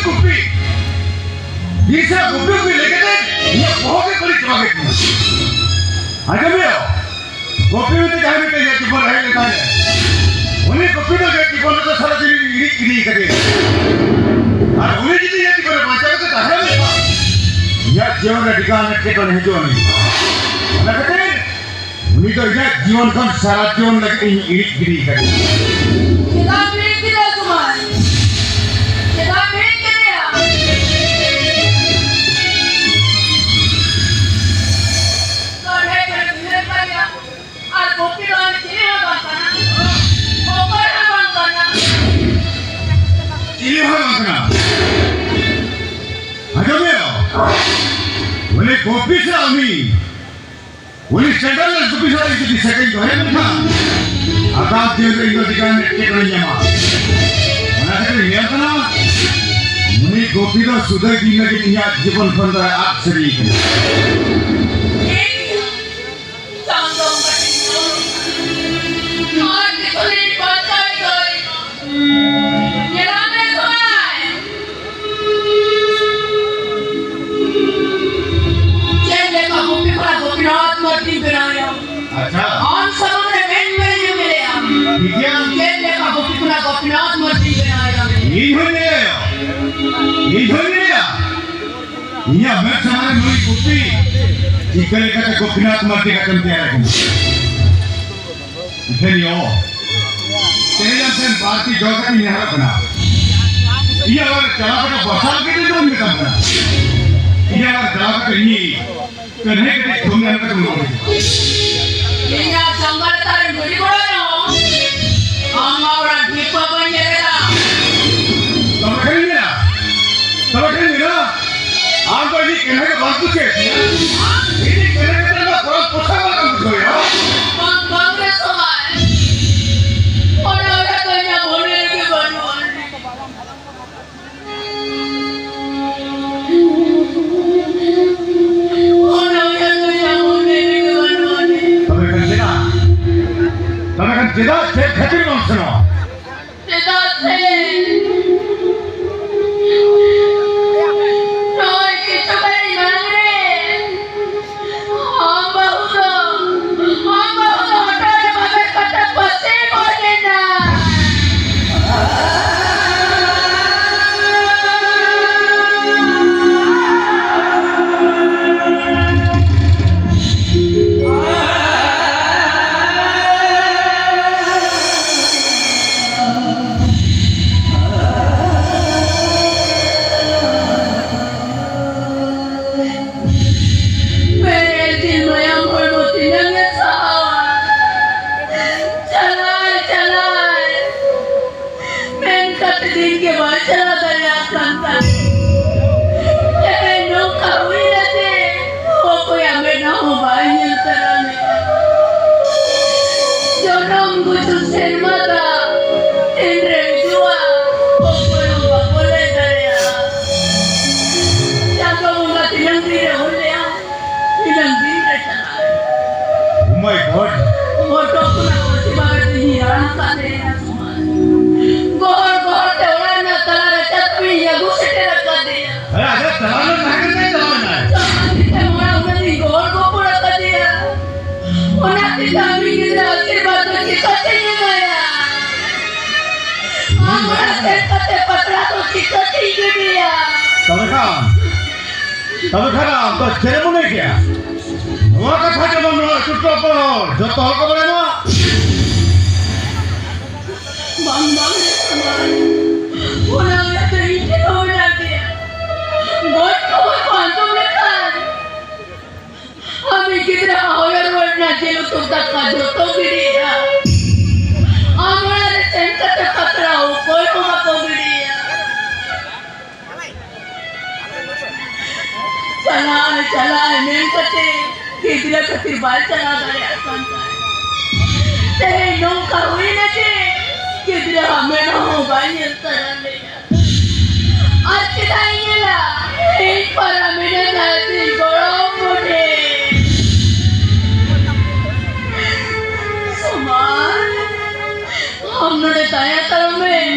गुप्पी bisa gupi लेके दे ये बहुत ही बड़ी चुनाव है आगे भी आओ गुप्पी में तो कहीं भी कहीं जीवन है लेता है उन्हें गुप्पी तो कहती बोलने तो सारा दिन इरी करे और उन्हें जितनी ये जीवन बचा के तो है नहीं यह जीवन का ठिकाना के तो नहीं जो नहीं लगते उन्हें तो ये जीवन का सारा जीवन लगते इरी करे boleh kopi selami, boleh sandal dan kopi selami itu disekai tu, ya kan? Agak dia itu ingin kerja mah. Mana kita lihat kan? Boleh kopi tu sudah dina kita lihat Jibon pernah aksari kan? On samudra men mere jo mile am ye lekha gopikuna gopinath murti banaya ye hoye ya मैं समाने नई गुप्पी इकले का गोपीनाथ मर्दी का तुम क्या रखें इधर यो तेरे जब से भारती जोगा नहीं है बना ये अगर चला का बसाल के लिए तुम निकल बना ये अगर चला का नहीं करने के लिए तुम नहीं तुम लोग Ini janggal tarik beri korang, amma orang dipa banyak dah. Sama kali ni, आप तो ये कहने का बात पूछे, ये कहने का तेरा बहुत पूछा वाला काम तो है। बंग में सवाल, और औरत तो यहाँ बोलने के बनवान। और औरत तो यहाँ बोलने के बनवान। तब एक जिदा से खतरी कौन सुनो? जिदा से तब खरा तो सेरेमनी क्या? वहाँ का था जब हम लोग चुट्टा पर जो तो हल्का बने ना? बंग ने समान, वो ना ये तो इतने हो जाते हैं। बहुत कोई पांचों में खान, हमें कितना आयर वर्णा जेलो तो तक का जो तो गिरिया, हमारे सेंटर पे पत्रा हो कोई को मत गिरिया। चला मैं कहते किधर कतिर बाल चला गया संतान तेरे नों का हुई न जे किधर हमें न हो बाई तरह ले आज नहीं ला एक पर हमें न जाती गौरव मुझे समान हमने ताया तरह में